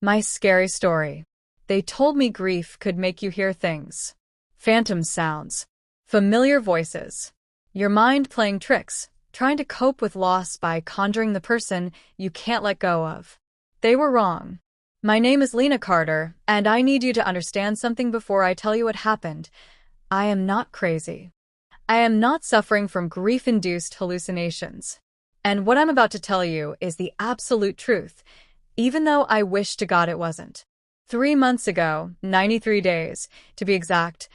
My scary story. They told me grief could make you hear things. Phantom sounds. Familiar voices. Your mind playing tricks, trying to cope with loss by conjuring the person you can't let go of. They were wrong. My name is Lena Carter, and I need you to understand something before I tell you what happened. I am not crazy. I am not suffering from grief-induced hallucinations. And what I'm about to tell you is the absolute truth, even though I wish to God it wasn't. 3 months ago, 93 days, to be exact,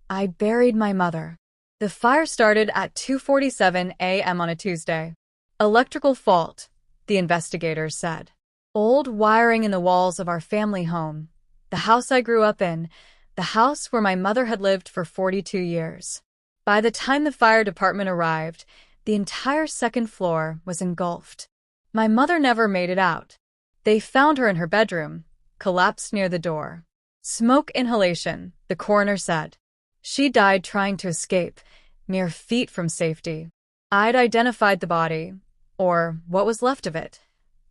I buried my mother. The fire started at 2:47 a.m. on a Tuesday. Electrical fault, the investigators said. Old wiring in the walls of our family home, the house I grew up in, the house where my mother had lived for 42 years. By the time the fire department arrived, the entire second floor was engulfed. My mother never made it out. They found her in her bedroom, collapsed near the door. Smoke inhalation, the coroner said. She died trying to escape, mere feet from safety. I'd identified the body, or what was left of it,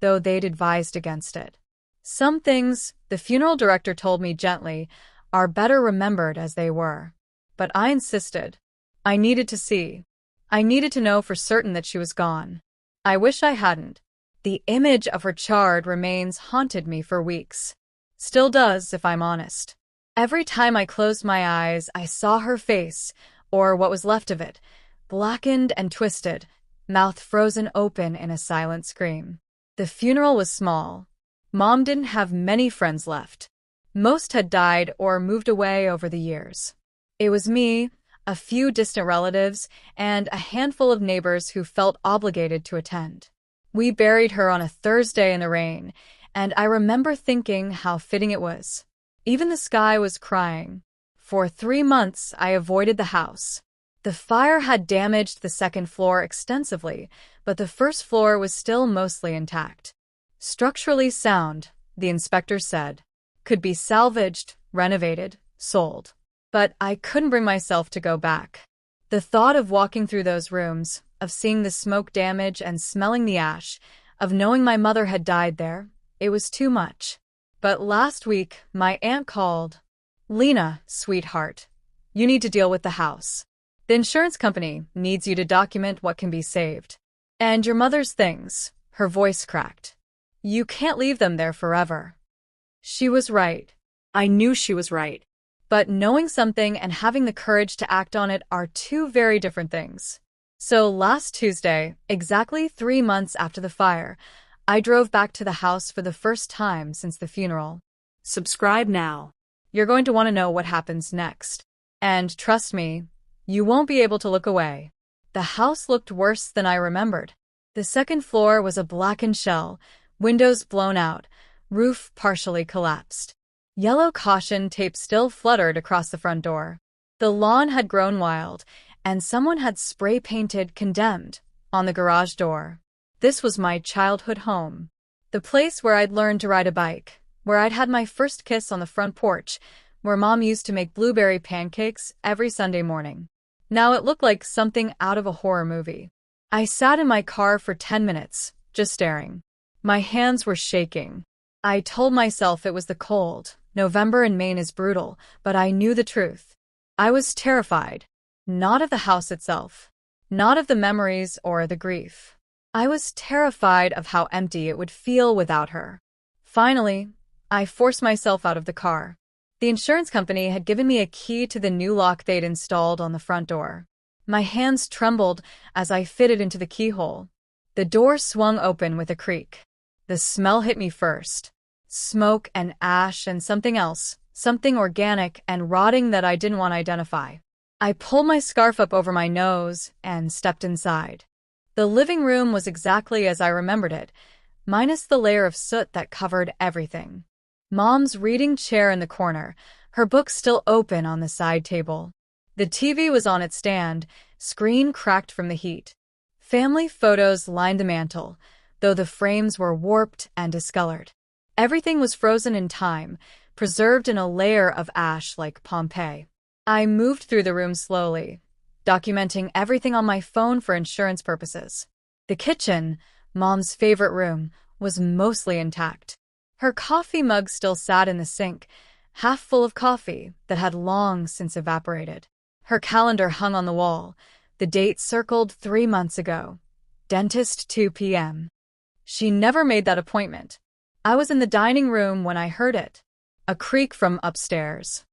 though they'd advised against it. Some things, the funeral director told me gently, are better remembered as they were. But I insisted. I needed to see. I needed to know for certain that she was gone. I wish I hadn't. The image of her charred remains haunted me for weeks. Still does, if I'm honest. Every time I closed my eyes, I saw her face, or what was left of it, blackened and twisted, mouth frozen open in a silent scream. The funeral was small. Mom didn't have many friends left. Most had died or moved away over the years. It was me, a few distant relatives, and a handful of neighbors who felt obligated to attend. We buried her on a Thursday in the rain, and I remember thinking how fitting it was. Even the sky was crying. For 3 months, I avoided the house. The fire had damaged the second floor extensively, but the first floor was still mostly intact. Structurally sound, the inspector said. Could be salvaged, renovated, sold. But I couldn't bring myself to go back. The thought of walking through those rooms, of seeing the smoke damage and smelling the ash, of knowing my mother had died there, it was too much. But last week, my aunt called. Lena, sweetheart, you need to deal with the house. The insurance company needs you to document what can be saved. And your mother's things, her voice cracked. You can't leave them there forever. She was right. I knew she was right. But knowing something and having the courage to act on it are two very different things. So last Tuesday, exactly 3 months after the fire, I drove back to the house for the first time since the funeral. Subscribe now. You're going to want to know what happens next. And trust me, you won't be able to look away. The house looked worse than I remembered. The second floor was a blackened shell, windows blown out, roof partially collapsed. Yellow caution tape still fluttered across the front door. The lawn had grown wild, and someone had spray-painted "Condemned" on the garage door. This was my childhood home. The place where I'd learned to ride a bike, where I'd had my first kiss on the front porch, where Mom used to make blueberry pancakes every Sunday morning. Now it looked like something out of a horror movie. I sat in my car for 10 minutes, just staring. My hands were shaking. I told myself it was the cold. November in Maine is brutal, but I knew the truth. I was terrified. Not of the house itself. Not of the memories or the grief. I was terrified of how empty it would feel without her. Finally, I forced myself out of the car. The insurance company had given me a key to the new lock they'd installed on the front door. My hands trembled as I fitted into the keyhole. The door swung open with a creak. The smell hit me first. Smoke and ash and something else, something organic and rotting that I didn't want to identify. I pulled my scarf up over my nose and stepped inside. The living room was exactly as I remembered it, minus the layer of soot that covered everything. Mom's reading chair in the corner, her book still open on the side table. The TV was on its stand, screen cracked from the heat. Family photos lined the mantel, though the frames were warped and discolored. Everything was frozen in time, preserved in a layer of ash like Pompeii. I moved through the room slowly, documenting everything on my phone for insurance purposes. The kitchen, Mom's favorite room, was mostly intact. Her coffee mug still sat in the sink, half full of coffee that had long since evaporated. Her calendar hung on the wall, the date circled 3 months ago. Dentist 2 p.m. She never made that appointment. I was in the dining room when I heard it. A creak from upstairs.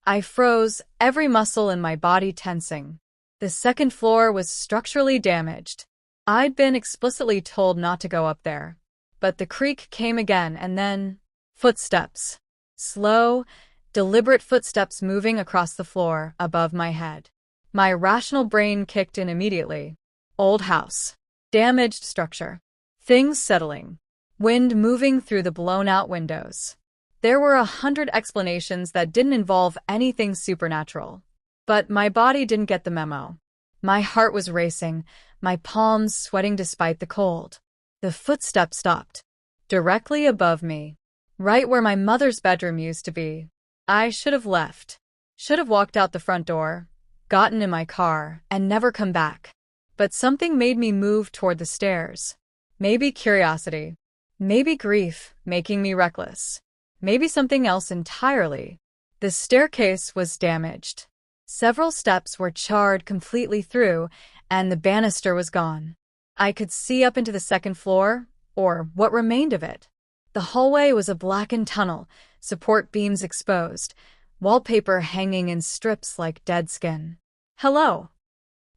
I froze, every muscle in my body tensing. The second floor was structurally damaged. I'd been explicitly told not to go up there. But the creak came again, and then footsteps. Slow, deliberate footsteps moving across the floor above my head. My rational brain kicked in immediately. Old house. Damaged structure. Things settling. Wind moving through the blown-out windows. There were 100 explanations that didn't involve anything supernatural. But my body didn't get the memo. My heart was racing, my palms sweating despite the cold. The footsteps stopped. Directly above me. Right where my mother's bedroom used to be. I should have left. Should have walked out the front door, gotten in my car, and never come back. But something made me move toward the stairs. Maybe curiosity. Maybe grief, making me reckless. Maybe something else entirely. The staircase was damaged. Several steps were charred completely through, and the banister was gone. I could see up into the second floor, or what remained of it. The hallway was a blackened tunnel, support beams exposed, wallpaper hanging in strips like dead skin. Hello.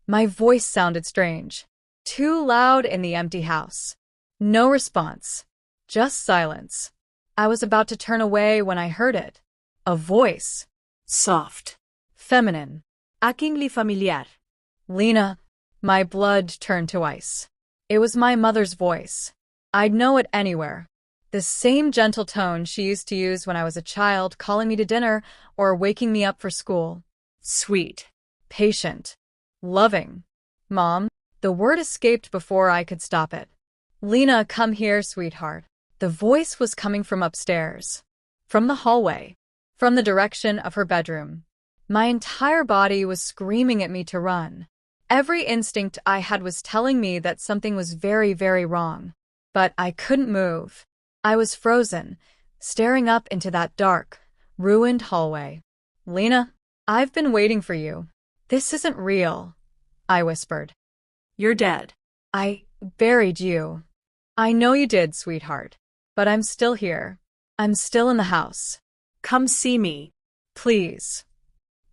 My voice sounded strange. Too loud in the empty house. No response. Just silence. I was about to turn away when I heard it. A voice. Soft. Feminine. Achingly familiar. Lena. My blood turned to ice. It was my mother's voice. I'd know it anywhere. The same gentle tone she used to use when I was a child, calling me to dinner or waking me up for school. Sweet. Patient. Loving. Mom. The word escaped before I could stop it. Lena, come here, sweetheart. The voice was coming from upstairs. From the hallway. From the direction of her bedroom. My entire body was screaming at me to run. Every instinct I had was telling me that something was very, very wrong. But I couldn't move. I was frozen, staring up into that dark, ruined hallway. Lena, I've been waiting for you. This isn't real, I whispered. You're dead. I buried you. I know you did, sweetheart. But I'm still here. I'm still in the house. Come see me. Please.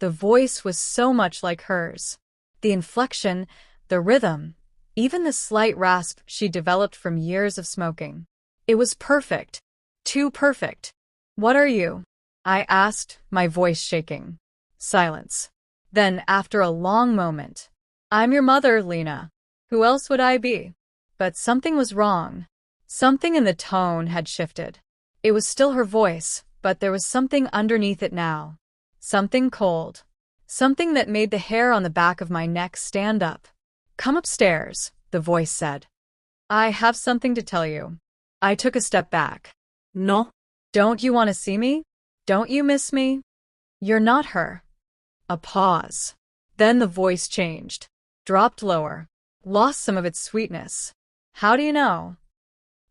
The voice was so much like hers. The inflection, the rhythm, even the slight rasp she developed from years of smoking. It was perfect. Too perfect. What are you? I asked, my voice shaking. Silence. Then, after a long moment, I'm your mother, Lena. Who else would I be? But something was wrong. Something in the tone had shifted. It was still her voice, but there was something underneath it now. Something cold. Something that made the hair on the back of my neck stand up. Come upstairs, the voice said. I have something to tell you. I took a step back. No. Don't you want to see me? Don't you miss me? You're not her. A pause. Then the voice changed. Dropped lower. Lost some of its sweetness. How do you know?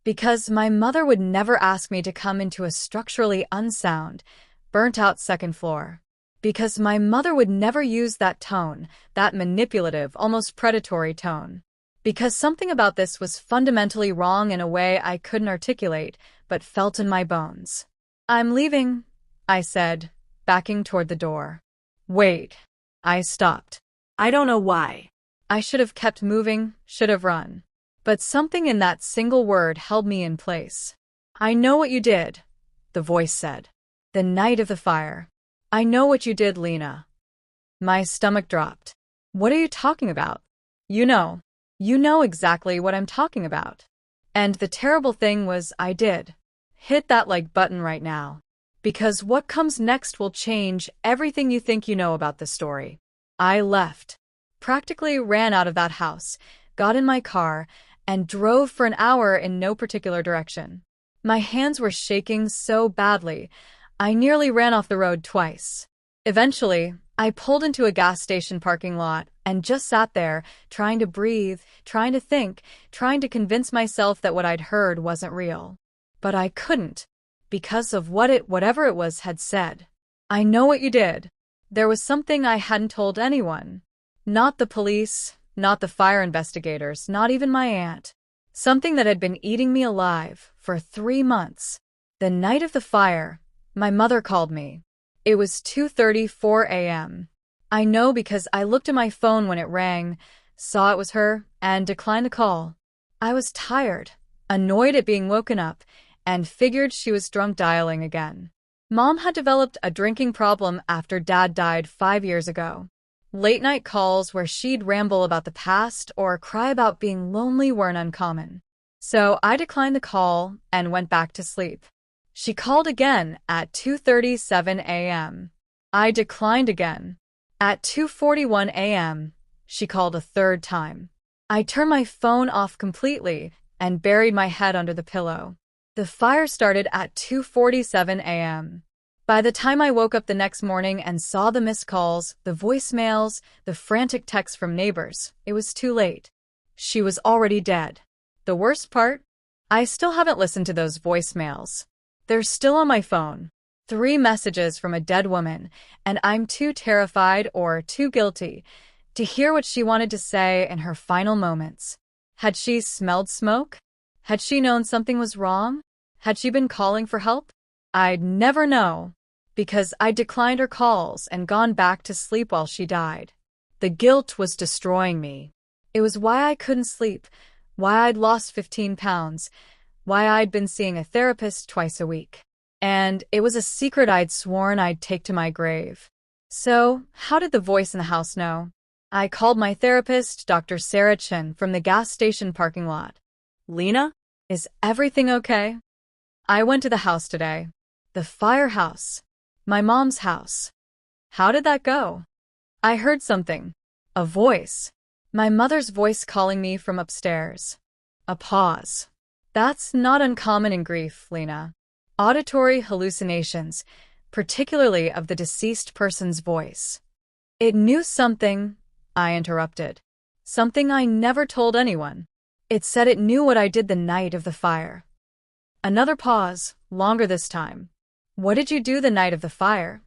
Because my mother would never ask me to come into a structurally unsound, burnt-out second floor. Because my mother would never use that tone, that manipulative, almost predatory tone. Because something about this was fundamentally wrong in a way I couldn't articulate, but felt in my bones. I'm leaving, I said, backing toward the door. Wait. I stopped. I don't know why. I should have kept moving, should have run. But something in that single word held me in place. I know what you did, the voice said. The night of the fire. I know what you did, Lena. My stomach dropped. What are you talking about? You know exactly what I'm talking about. And the terrible thing was I did. Hit that like button right now. Because what comes next will change everything you think you know about the story. I left. Practically ran out of that house, got in my car, and drove for an hour in no particular direction. My hands were shaking so badly, I nearly ran off the road twice. Eventually, I pulled into a gas station parking lot and just sat there, trying to breathe, trying to think, trying to convince myself that what I'd heard wasn't real. But I couldn't. because of whatever it was had said. I know what you did. There was something I hadn't told anyone. Not the police, not the fire investigators, not even my aunt. Something that had been eating me alive for 3 months. The night of the fire, my mother called me. It was 2:34 a.m. I know because I looked at my phone when it rang, saw it was her, and declined the call. I was tired, annoyed at being woken up, and figured she was drunk dialing again. Mom had developed a drinking problem after Dad died 5 years ago. Late-night calls where she'd ramble about the past or cry about being lonely weren't uncommon. So I declined the call and went back to sleep. She called again at 2:37 a.m. I declined again. At 2:41 a.m., she called a third time. I turned my phone off completely and buried my head under the pillow. The fire started at 2:47 a.m. By the time I woke up the next morning and saw the missed calls, the voicemails, the frantic texts from neighbors, it was too late. She was already dead. The worst part? I still haven't listened to those voicemails. They're still on my phone. 3 messages from a dead woman, and I'm too terrified or too guilty to hear what she wanted to say in her final moments. Had she smelled smoke? Had she known something was wrong? Had she been calling for help? I'd never know, because I declined her calls and gone back to sleep while she died. The guilt was destroying me. It was why I couldn't sleep, why I'd lost 15 pounds, why I'd been seeing a therapist twice a week. And it was a secret I'd sworn I'd take to my grave. So, how did the voice in the house know? I called my therapist, Dr. Sarah Chen, from the gas station parking lot. Lena, is everything okay? I went to the house today. The firehouse. My mom's house. How did that go? I heard something. A voice. My mother's voice calling me from upstairs. A pause. That's not uncommon in grief, Lena. Auditory hallucinations, particularly of the deceased person's voice. It knew something, I interrupted. Something I never told anyone. It said it knew what I did the night of the fire. Another pause, longer this time. What did you do the night of the fire?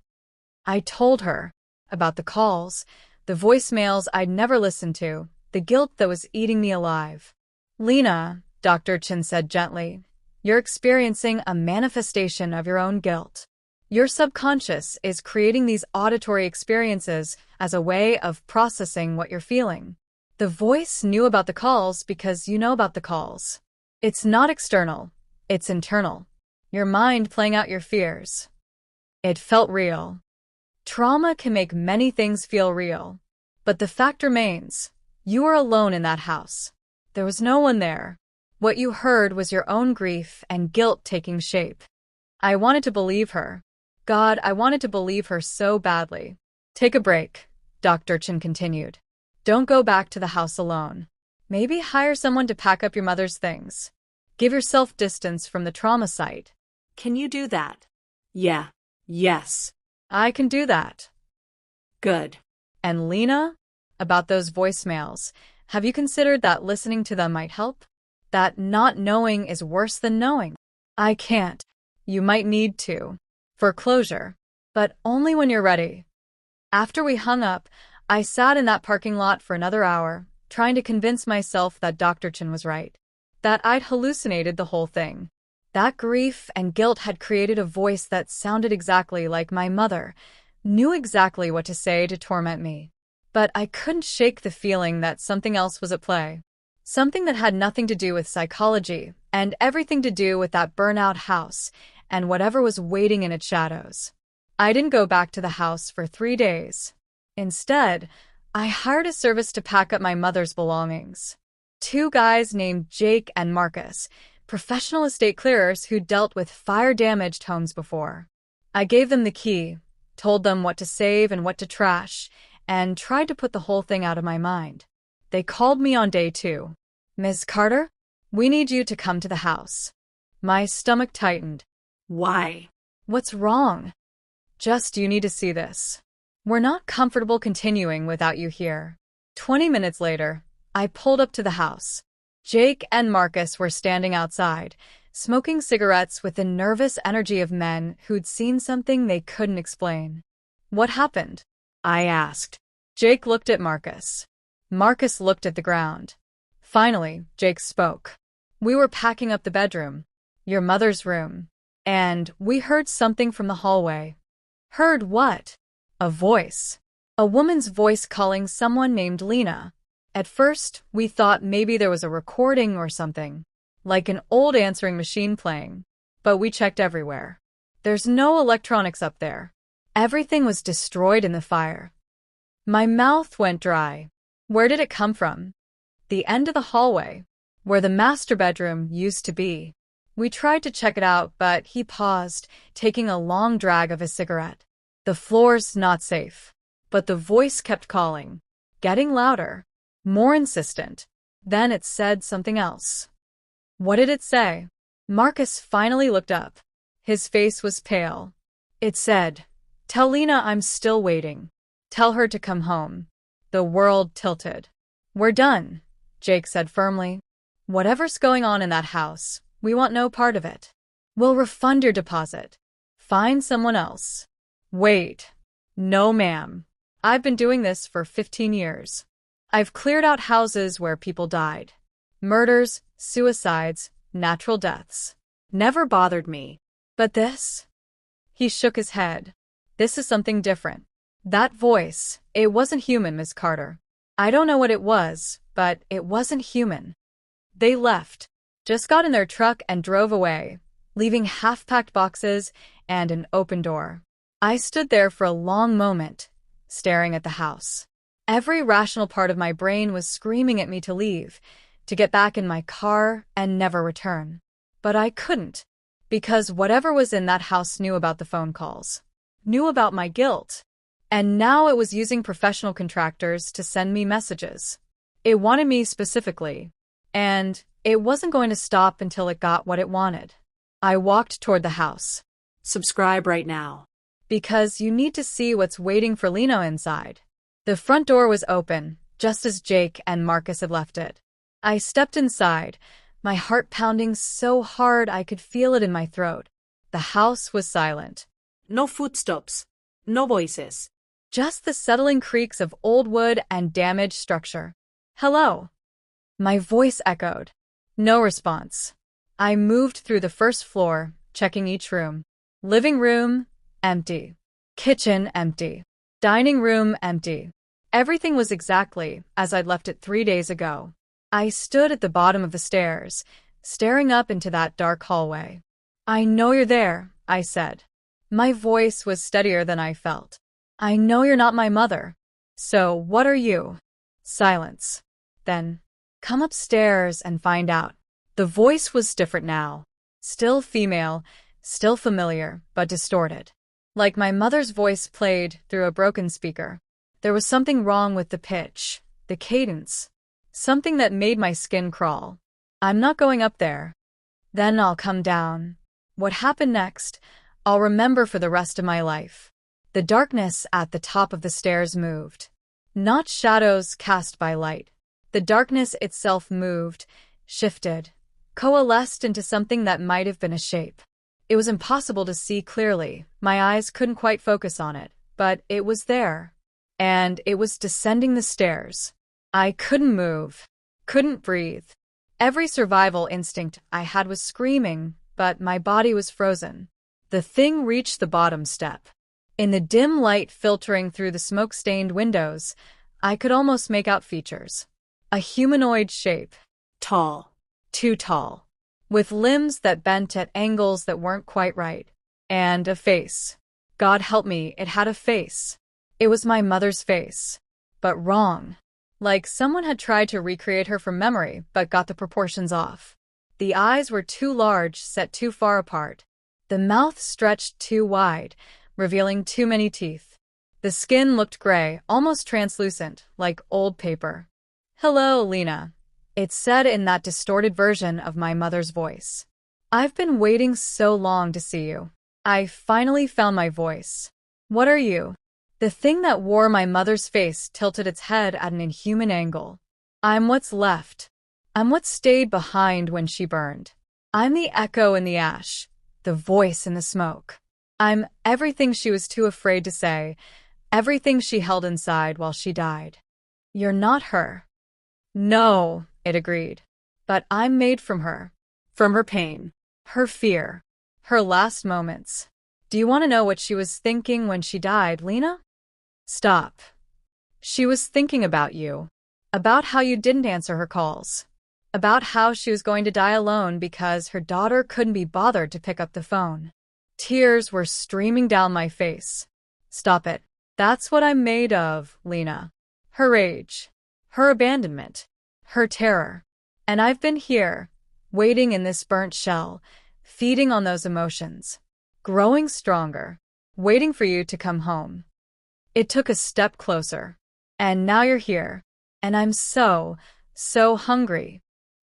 I told her about the calls, the voicemails I'd never listened to, the guilt that was eating me alive. Lena, Dr. Chen said gently, you're experiencing a manifestation of your own guilt. Your subconscious is creating these auditory experiences as a way of processing what you're feeling. The voice knew about the calls because you know about the calls. It's not external, it's internal. Your mind playing out your fears. It felt real. Trauma can make many things feel real. But the fact remains, you were alone in that house. There was no one there. What you heard was your own grief and guilt taking shape. I wanted to believe her. God, I wanted to believe her so badly. Take a break, Dr. Chen continued. Don't go back to the house alone. Maybe hire someone to pack up your mother's things. Give yourself distance from the trauma site. Can you do that? Yeah. Yes. I can do that. Good. And Lena, about those voicemails, have you considered that listening to them might help? That not knowing is worse than knowing. I can't. You might need to. For closure. But only when you're ready. After we hung up, I sat in that parking lot for another hour, trying to convince myself that Dr. Chen was right. That I'd hallucinated the whole thing. That grief and guilt had created a voice that sounded exactly like my mother, knew exactly what to say to torment me. But I couldn't shake the feeling that something else was at play. Something that had nothing to do with psychology and everything to do with that burnout house and whatever was waiting in its shadows. I didn't go back to the house for 3 days. Instead, I hired a service to pack up my mother's belongings. 2 guys named Jake and Marcus, professional estate clearers who dealt with fire-damaged homes before. I gave them the key, told them what to save and what to trash, and tried to put the whole thing out of my mind. They called me on day 2. Ms. Carter, we need you to come to the house. My stomach tightened. Why? What's wrong? Just you need to see this. We're not comfortable continuing without you here. 20 minutes later, I pulled up to the house. Jake and Marcus were standing outside, smoking cigarettes with the nervous energy of men who'd seen something they couldn't explain. "What happened?" I asked. Jake looked at Marcus. Marcus looked at the ground. Finally, Jake spoke. "We were packing up the bedroom, your mother's room, and we heard something from the hallway." "Heard what?" "A voice. A woman's voice calling someone named Lena. At first, we thought maybe there was a recording or something, like an old answering machine playing, but we checked everywhere. There's no electronics up there. Everything was destroyed in the fire." My mouth went dry. Where did it come from? "The end of the hallway, where the master bedroom used to be." We tried to check it out, but he paused, taking a long drag of his cigarette. "The floor's not safe." But the voice kept calling, getting louder, more insistent. Then it said something else. "What did it say?" Marcus finally looked up. His face was pale. "It said, 'Tell Lena I'm still waiting. Tell her to come home.'" The world tilted. "We're done," Jake said firmly. "Whatever's going on in that house, we want no part of it. We'll refund your deposit. Find someone else." "Wait. No, ma'am. I've been doing this for 15 years. I've cleared out houses where people died. Murders, suicides, natural deaths. Never bothered me. But this?" He shook his head. "This is something different. That voice, it wasn't human, Miss Carter. I don't know what it was, but it wasn't human." They left, just got in their truck and drove away, leaving half-packed boxes and an open door. I stood there for a long moment, staring at the house. Every rational part of my brain was screaming at me to leave, to get back in my car and never return. But I couldn't, because whatever was in that house knew about the phone calls, knew about my guilt, and now it was using professional contractors to send me messages. It wanted me specifically, and it wasn't going to stop until it got what it wanted. I walked toward the house. Subscribe right now. Because you need to see what's waiting for Lena inside. The front door was open, just as Jake and Marcus had left it. I stepped inside, my heart pounding so hard I could feel it in my throat. The house was silent. No footsteps. No voices. Just the settling creaks of old wood and damaged structure. "Hello?" My voice echoed. No response. I moved through the first floor, checking each room. Living room, empty. Kitchen, empty. Dining room, empty. Everything was exactly as I'd left it 3 days ago. I stood at the bottom of the stairs, staring up into that dark hallway. "I know you're there," I said. My voice was steadier than I felt. "I know you're not my mother. So what are you?" Silence. Then, "Come upstairs and find out." The voice was different now. Still female, still familiar, but distorted. Like my mother's voice played through a broken speaker. There was something wrong with the pitch, the cadence, something that made my skin crawl. "I'm not going up there. Then I'll come down." What happened next, I'll remember for the rest of my life. The darkness at the top of the stairs moved. Not shadows cast by light. The darkness itself moved, shifted, coalesced into something that might have been a shape. It was impossible to see clearly. My eyes couldn't quite focus on it, but it was there. And it was descending the stairs. I couldn't move, couldn't breathe. Every survival instinct I had was screaming, but my body was frozen. The thing reached the bottom step. In the dim light filtering through the smoke-stained windows, I could almost make out features. A humanoid shape. Tall. Too tall. With limbs that bent at angles that weren't quite right. And a face. God help me, it had a face. It was my mother's face. But wrong. Like someone had tried to recreate her from memory, but got the proportions off. The eyes were too large, set too far apart. The mouth stretched too wide, revealing too many teeth. The skin looked gray, almost translucent, like old paper. "Hello, Lena," it said in that distorted version of my mother's voice. "I've been waiting so long to see you." I finally found my voice. "What are you?" The thing that wore my mother's face tilted its head at an inhuman angle. "I'm what's left. I'm what stayed behind when she burned." I'm the echo in the ash, the voice in the smoke. I'm everything she was too afraid to say, everything she held inside while she died. You're not her. No, it agreed. But I'm made from her pain, her fear, her last moments. Do you want to know what she was thinking when she died, Lena? Stop. She was thinking about you, about how you didn't answer her calls, about how she was going to die alone because her daughter couldn't be bothered to pick up the phone. Tears were streaming down my face. Stop it. That's what I'm made of, Lena. Her rage, her abandonment, her terror. And I've been here, waiting in this burnt shell, feeding on those emotions, growing stronger, waiting for you to come home. It took a step closer. And now you're here. And I'm so hungry.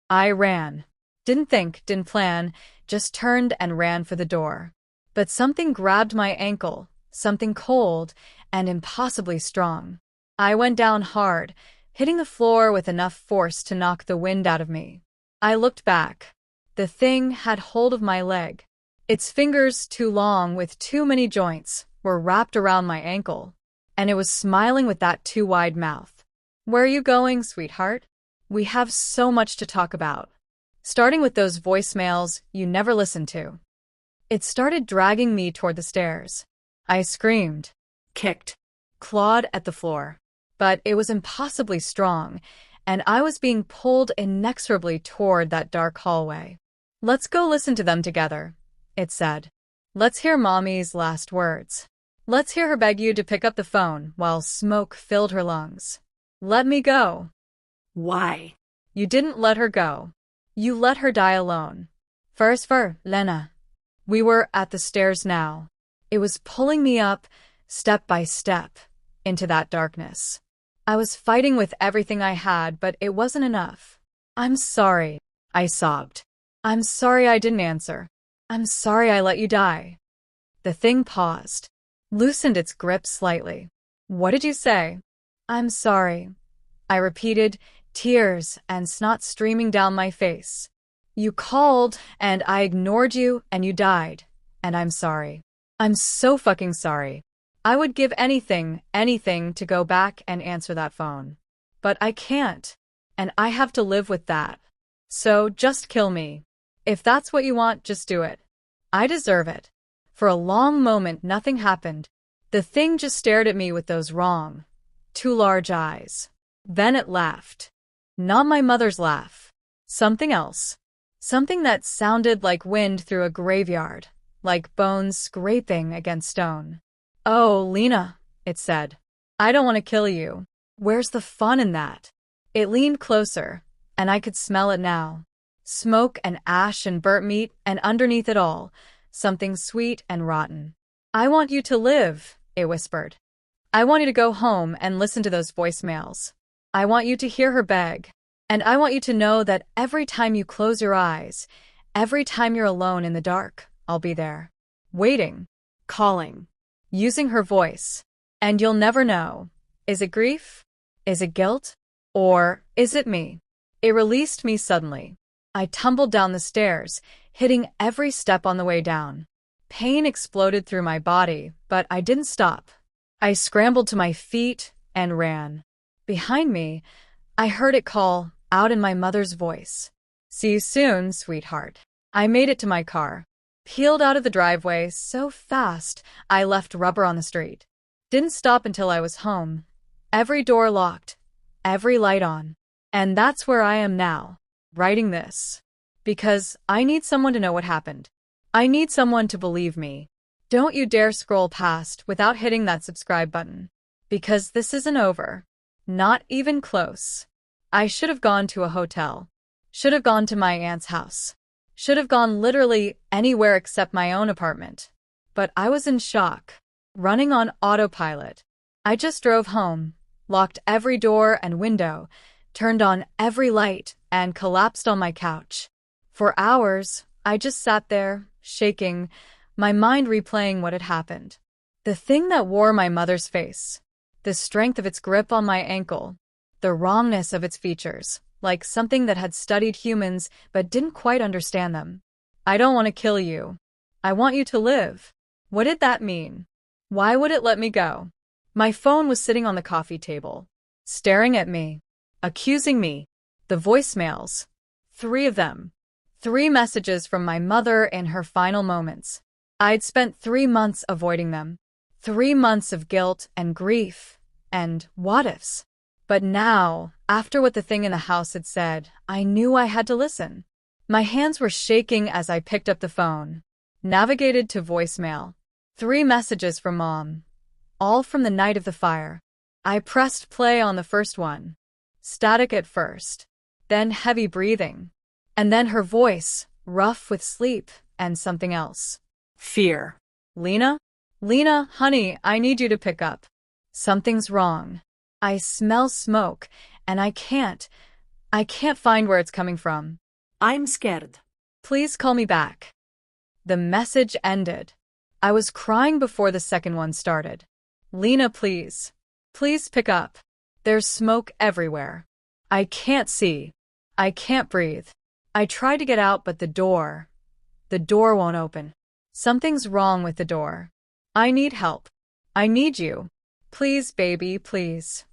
I ran. Didn't think, didn't plan, just turned and ran for the door. But something grabbed my ankle, something cold and impossibly strong. I went down hard, hitting the floor with enough force to knock the wind out of me. I looked back. The thing had hold of my leg. Its fingers, too long with too many joints, were wrapped around my ankle, and it was smiling with that too wide mouth. Where are you going, sweetheart? We have so much to talk about. Starting with those voicemails you never listened to. It started dragging me toward the stairs. I screamed, kicked, clawed at the floor. But it was impossibly strong, and I was being pulled inexorably toward that dark hallway. Let's go listen to them together, it said. Let's hear Mommy's last words. Let's hear her beg you to pick up the phone while smoke filled her lungs. Let me go. Why? You didn't let her go. You let her die alone. First for Lena. We were at the stairs now. It was pulling me up, step by step, into that darkness. I was fighting with everything I had, but it wasn't enough. I'm sorry, I sobbed. I'm sorry I didn't answer. I'm sorry I let you die. The thing paused, loosened its grip slightly. What did you say? I'm sorry, I repeated, tears and snot streaming down my face. You called, and I ignored you, and you died. And I'm sorry. I'm so fucking sorry. I would give anything to go back and answer that phone. But I can't, and I have to live with that. So just kill me. If that's what you want, just do it. I deserve it. For a long moment, nothing happened. The thing just stared at me with those wrong, too large eyes. Then it laughed. Not my mother's laugh. Something else. Something that sounded like wind through a graveyard, like bones scraping against stone. Oh, Lena, it said. I don't want to kill you. Where's the fun in that? It leaned closer, and I could smell it now. Smoke and ash and burnt meat, and underneath it all, something sweet and rotten. I want you to live, it whispered. I want you to go home and listen to those voicemails. I want you to hear her beg. And I want you to know that every time you close your eyes, every time you're alone in the dark, I'll be there. Waiting. Calling. Using her voice. And you'll never know. Is it grief? Is it guilt? Or is it me? It released me suddenly. I tumbled down the stairs, hitting every step on the way down. Pain exploded through my body, but I didn't stop. I scrambled to my feet and ran. Behind me, I heard it call out in my mother's voice. See you soon, sweetheart. I made it to my car. Peeled out of the driveway so fast I left rubber on the street. Didn't stop until I was home. Every door locked. Every light on. And that's where I am now, writing this. Because I need someone to know what happened. I need someone to believe me. Don't you dare scroll past without hitting that subscribe button. Because this isn't over. Not even close. I should have gone to a hotel. Should have gone to my aunt's house. Should have gone literally anywhere except my own apartment. But I was in shock, running on autopilot. I just drove home, locked every door and window, turned on every light, and collapsed on my couch. For hours, I just sat there, shaking, my mind replaying what had happened. The thing that wore my mother's face. The strength of its grip on my ankle. The wrongness of its features, like something that had studied humans but didn't quite understand them. I don't want to kill you. I want you to live. What did that mean? Why would it let me go? My phone was sitting on the coffee table, staring at me, accusing me. The voicemails. 3 of them. 3 messages from my mother in her final moments. I'd spent 3 months avoiding them. 3 months of guilt and grief and what-ifs. But now, after what the thing in the house had said, I knew I had to listen. My hands were shaking as I picked up the phone, navigated to voicemail. 3 messages from Mom, all from the night of the fire. I pressed play on the first one. Static at first, then heavy breathing, and then her voice, rough with sleep and something else. Fear. Lena? Lena, honey, I need you to pick up. Something's wrong. I smell smoke, and I can't find where it's coming from. I'm scared. Please call me back. The message ended. I was crying before the second one started. Lena, please. Please pick up. There's smoke everywhere. I can't see. I can't breathe. I tried to get out, but the door won't open. Something's wrong with the door. I need help. I need you. Please, baby, please.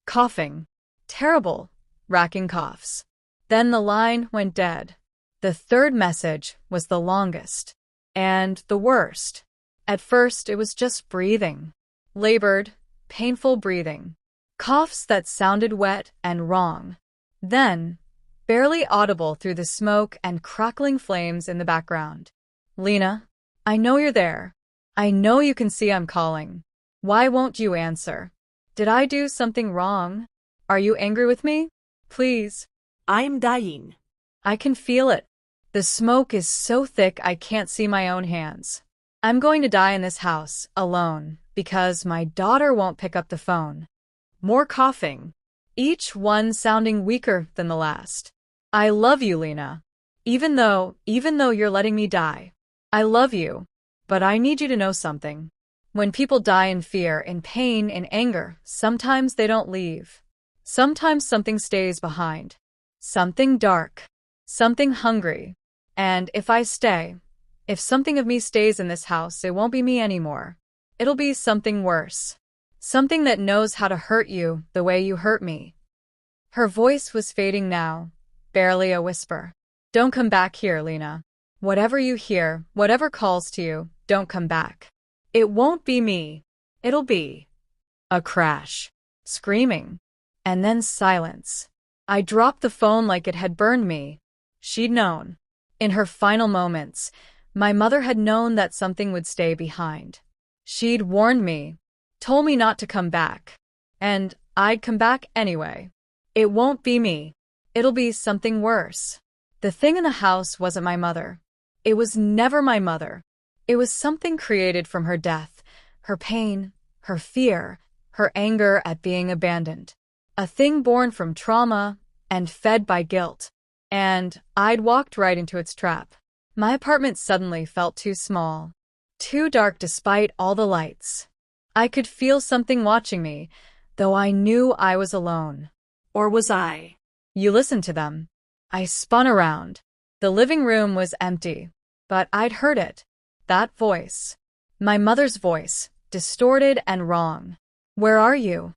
Coughing. Terrible, racking coughs. Then the line went dead. The third message was the longest and the worst. At first, it was just breathing. Labored, painful breathing. Coughs that sounded wet and wrong. Then, barely audible through the smoke and crackling flames in the background. Lena, I know you're there. I know you can see I'm calling. Why won't you answer? Did I do something wrong? Are you angry with me? Please. I'm dying. I can feel it. The smoke is so thick I can't see my own hands. I'm going to die in this house, alone, because my daughter won't pick up the phone. More coughing, each one sounding weaker than the last. I love you, Lena. Even though you're letting me die. I love you, but I need you to know something. When people die in fear, in pain, in anger, sometimes they don't leave. Sometimes something stays behind. Something dark. Something hungry. And if I stay, if something of me stays in this house, it won't be me anymore. It'll be something worse. Something that knows how to hurt you the way you hurt me. Her voice was fading now, barely a whisper. Don't come back here, Lena. Whatever you hear, whatever calls to you, don't come back. It won't be me. It'll be a crash. Screaming. And then silence. I dropped the phone like it had burned me. She'd known. In her final moments, my mother had known that something would stay behind. She'd warned me, told me not to come back. And I'd come back anyway. It won't be me. It'll be something worse. The thing in the house wasn't my mother. It was never my mother. It was something created from her death, her pain, her fear, her anger at being abandoned. A thing born from trauma and fed by guilt. And I'd walked right into its trap. My apartment suddenly felt too small, too dark despite all the lights. I could feel something watching me, though I knew I was alone. Or was I? You listened to them. I spun around. The living room was empty, but I'd heard it. That voice. My mother's voice, distorted and wrong. Where are you?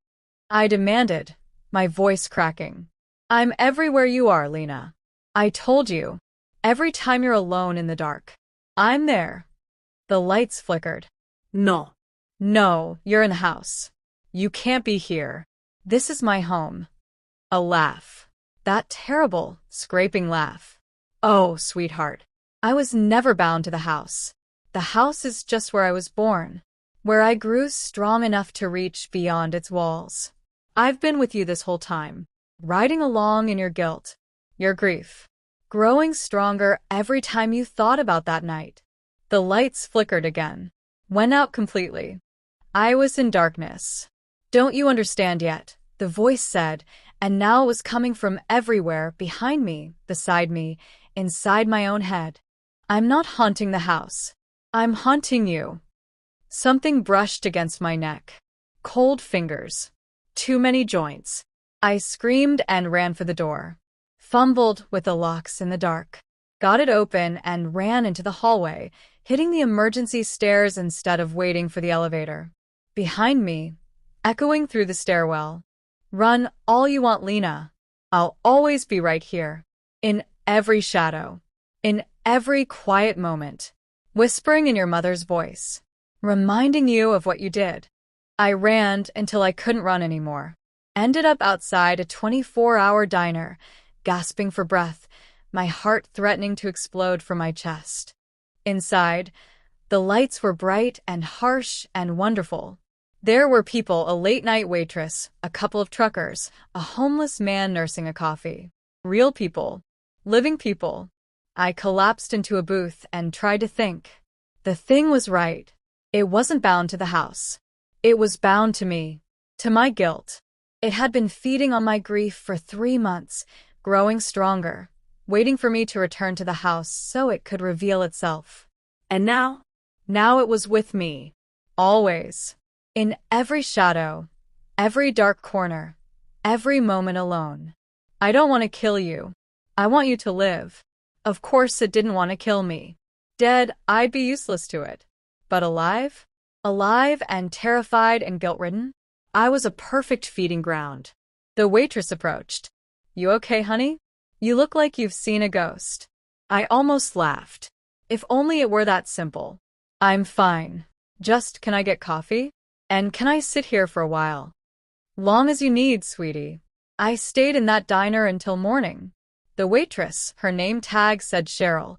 I demanded, my voice cracking. I'm everywhere you are, Lena. I told you. Every time you're alone in the dark. I'm there. The lights flickered. No. No, you're in the house. You can't be here. This is my home. A laugh. That terrible, scraping laugh. Oh, sweetheart. I was never bound to the house. The house is just where I was born, where I grew strong enough to reach beyond its walls. I've been with you this whole time, riding along in your guilt, your grief, growing stronger every time you thought about that night. The lights flickered again, went out completely. I was in darkness. Don't you understand yet? The voice said, and now it was coming from everywhere, behind me, beside me, inside my own head. I'm not haunting the house. I'm haunting you. Something brushed against my neck. Cold fingers. Too many joints. I screamed and ran for the door. Fumbled with the locks in the dark. got it open, and ran into the hallway, hitting the emergency stairs instead of waiting for the elevator. Behind me, echoing through the stairwell, "Run all you want, Lena. I'll always be right here." In every shadow, in every quiet moment, whispering in your mother's voice, reminding you of what you did. I ran until I couldn't run anymore. Ended up outside a 24-hour diner, gasping for breath, my heart threatening to explode from my chest. Inside, the lights were bright and harsh and wonderful. There were people, a late-night waitress, a couple of truckers, a homeless man nursing a coffee. Real people. Living people. I collapsed into a booth and tried to think. The thing was right. It wasn't bound to the house. It was bound to me, to my guilt. It had been feeding on my grief for 3 months, growing stronger, waiting for me to return to the house so it could reveal itself. And now? Now it was with me. Always. In every shadow, every dark corner, every moment alone. I don't want to kill you. I want you to live. Of course it didn't want to kill me. Dead, I'd be useless to it. But alive? Alive and terrified and guilt-ridden? I was a perfect feeding ground. The waitress approached. "You okay, honey? You look like you've seen a ghost." I almost laughed. If only it were that simple. "I'm fine. Just, can I get coffee? And can I sit here for a while?" "Long as you need, sweetie." I stayed in that diner until morning. The waitress, her name tag said Cheryl,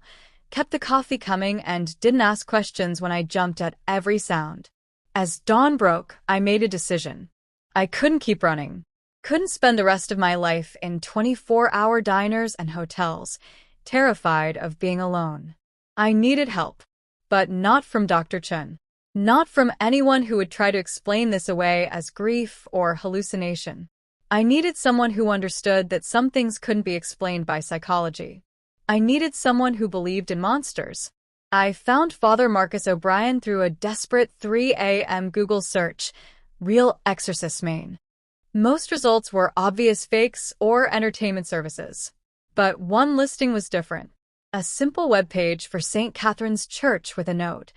kept the coffee coming and didn't ask questions when I jumped at every sound. As dawn broke, I made a decision. I couldn't keep running. Couldn't spend the rest of my life in 24-hour diners and hotels, terrified of being alone. I needed help, but not from Dr. Chen. Not from anyone who would try to explain this away as grief or hallucination. I needed someone who understood that some things couldn't be explained by psychology. I needed someone who believed in monsters. I found Father Marcus O'Brien through a desperate 3 a.m. Google search, "Real Exorcist Maine." Most results were obvious fakes or entertainment services. But one listing was different. A simple webpage for St. Catherine's Church with a note,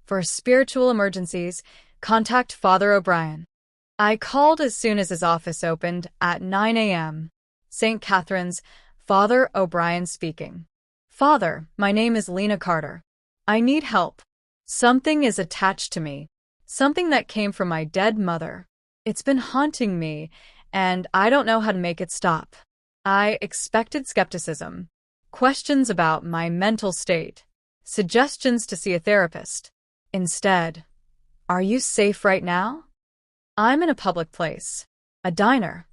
"For spiritual emergencies, contact Father O'Brien." I called as soon as his office opened at 9 a.m. St. Catherine's, Father O'Brien speaking. "Father, my name is Lena Carter. I need help. Something is attached to me. Something that came from my dead mother. It's been haunting me, and I don't know how to make it stop." I expected skepticism. Questions about my mental state. Suggestions to see a therapist. Instead, "Are you safe right now?" "I'm in a public place. A diner."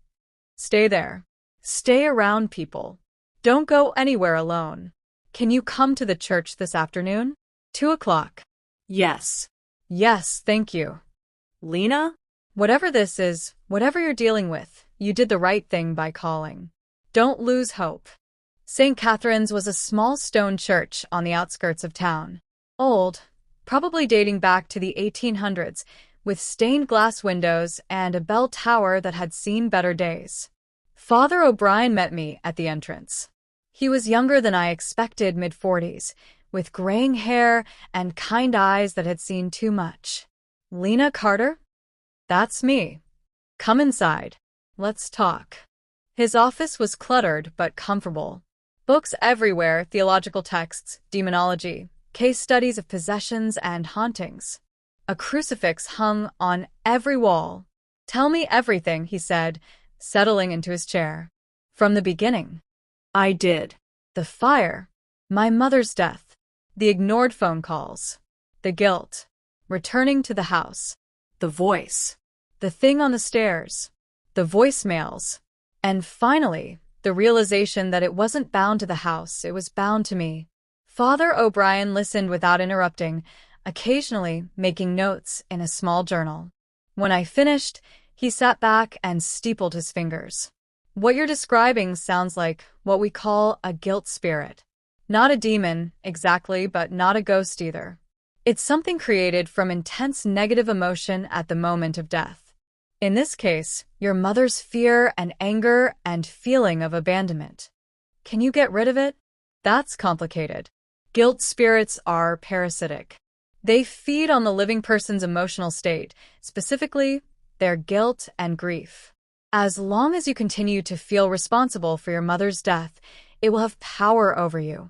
"Stay there. Stay around people. Don't go anywhere alone. Can you come to the church this afternoon? 2 o'clock. Yes. "Yes, thank you." Lena? Whatever this is, whatever you're dealing with, you did the right thing by calling. Don't lose hope. St. Catherine's was a small stone church on the outskirts of town. Old, probably dating back to the 1800s, with stained glass windows and a bell tower that had seen better days. Father O'Brien met me at the entrance. He was younger than I expected, mid-40s, with graying hair and kind eyes that had seen too much. "Lena Carter?" "That's me. Come inside. Let's talk." His office was cluttered but comfortable. Books everywhere, theological texts, demonology, case studies of possessions and hauntings. A crucifix hung on every wall. "Tell me everything," he said, settling into his chair. "From the beginning." I did. The fire, my mother's death, the ignored phone calls, the guilt, returning to the house, The voice. the thing on the stairs, the voicemails, and finally, the realization that it wasn't bound to the house, it was bound to me. Father O'Brien listened without interrupting, occasionally making notes in a small journal. When I finished, he sat back and steepled his fingers. "What you're describing sounds like what we call a guilt spirit. Not a demon, exactly, but not a ghost either. It's something created from intense negative emotion at the moment of death. In this case, your mother's fear and anger and feeling of abandonment. Can you get rid of it? That's complicated. Guilt spirits are parasitic. They feed on the living person's emotional state, specifically their guilt and grief. As long as you continue to feel responsible for your mother's death, it will have power over you.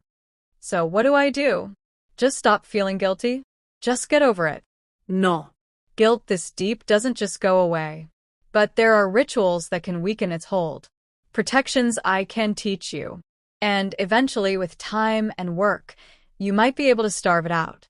So what do I do? Just stop feeling guilty? Just get over it. No. Guilt this deep doesn't just go away. But there are rituals that can weaken its hold. Protections I can teach you. And eventually, with time and work, you might be able to starve it out.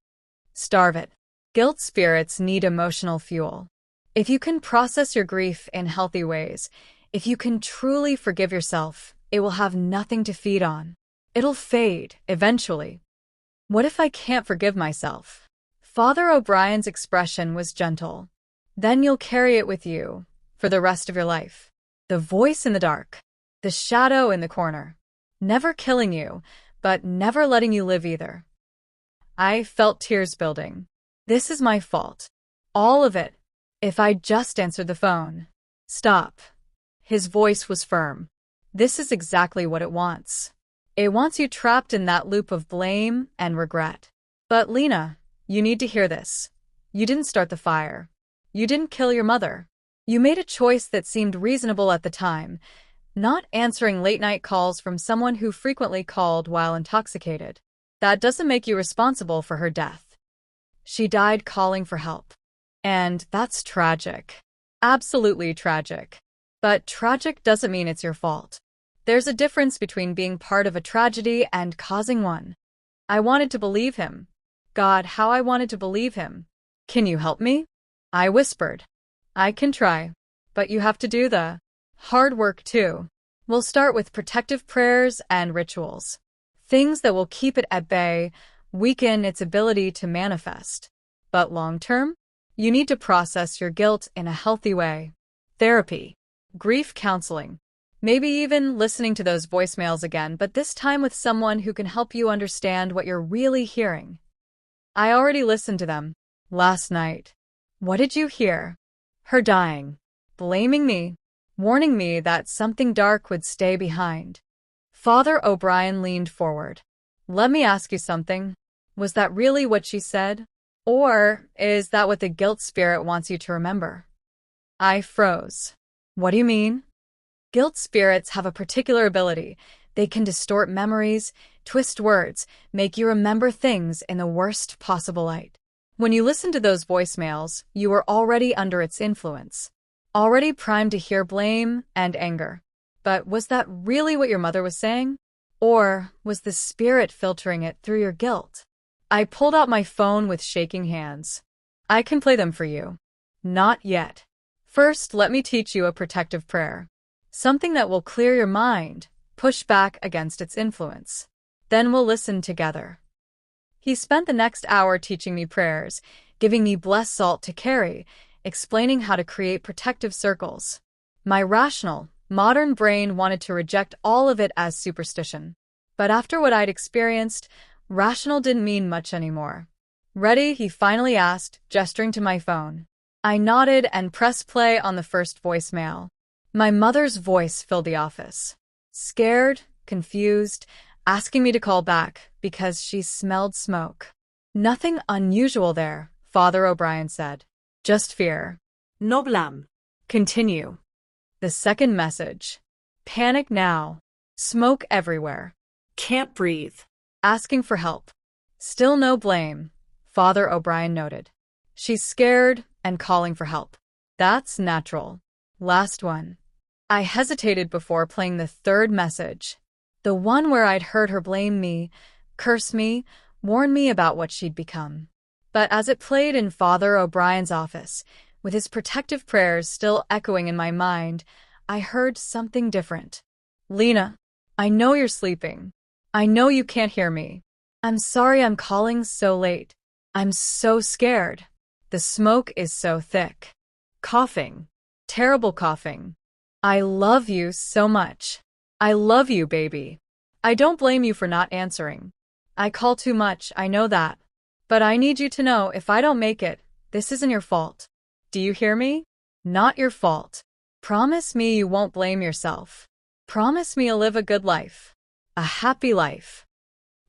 Starve it. Guilt spirits need emotional fuel. If you can process your grief in healthy ways, if you can truly forgive yourself, it will have nothing to feed on. It'll fade, eventually. What if I can't forgive myself? Father O'Brien's expression was gentle. Then you'll carry it with you for the rest of your life. The voice in the dark, the shadow in the corner, never killing you, but never letting you live either. I felt tears building. This is my fault. All of it. If I just answered the phone. Stop. His voice was firm. This is exactly what it wants. It wants you trapped in that loop of blame and regret. But Lena, you need to hear this. You didn't start the fire. You didn't kill your mother. You made a choice that seemed reasonable at the time, not answering late-night calls from someone who frequently called while intoxicated. That doesn't make you responsible for her death. She died calling for help. And that's tragic. Absolutely tragic. But tragic doesn't mean it's your fault. There's a difference between being part of a tragedy and causing one. I wanted to believe him. God, how I wanted to believe him. Can you help me? I whispered. I can try. But you have to do the hard work too. We'll start with protective prayers and rituals. Things that will keep it at bay, weaken its ability to manifest. But long-term, you need to process your guilt in a healthy way. Therapy, grief counseling, maybe even listening to those voicemails again, but this time with someone who can help you understand what you're really hearing. I already listened to them last night. What did you hear? Her dying, blaming me, warning me that something dark would stay behind. Father O'Brien leaned forward. Let me ask you something. Was that really what she said? Or is that what the guilt spirit wants you to remember? I froze. What do you mean? Guilt spirits have a particular ability. They can distort memories, twist words, make you remember things in the worst possible light. When you listen to those voicemails, you were already under its influence, already primed to hear blame and anger. But was that really what your mother was saying? Or was the spirit filtering it through your guilt? I pulled out my phone with shaking hands. I can play them for you. Not yet. First, let me teach you a protective prayer. Something that will clear your mind, push back against its influence. Then we'll listen together. He spent the next hour teaching me prayers, giving me blessed salt to carry, explaining how to create protective circles. My rational, modern brain wanted to reject all of it as superstition. But after what I'd experienced, rational didn't mean much anymore. Ready? He finally asked, gesturing to my phone. I nodded and pressed play on the first voicemail. My mother's voice filled the office. Scared, confused, asking me to call back because she smelled smoke. Nothing unusual there, Father O'Brien said. Just fear. No blame. Continue. The second message. Panic now. Smoke everywhere. Can't breathe. Asking for help. Still no blame, Father O'Brien noted. She's scared and calling for help. That's natural. Last one. I hesitated before playing the third message. The one where I'd heard her blame me, curse me, warn me about what she'd become. But as it played in Father O'Brien's office, with his protective prayers still echoing in my mind, I heard something different. Lena, I know you're sleeping. I know you can't hear me. I'm sorry I'm calling so late. I'm so scared. The smoke is so thick. Coughing. Terrible coughing. I love you so much. I love you, baby. I don't blame you for not answering. I call too much, I know that. But I need you to know if I don't make it, this isn't your fault. Do you hear me? Not your fault. Promise me you won't blame yourself. Promise me you'll live a good life. A happy life.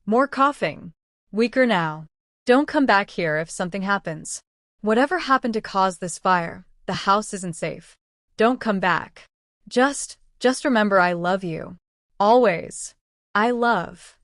More coughing. Weaker now. Don't come back here if something happens. Whatever happened to cause this fire, the house isn't safe. Don't come back. Just remember I love you. Always. I love.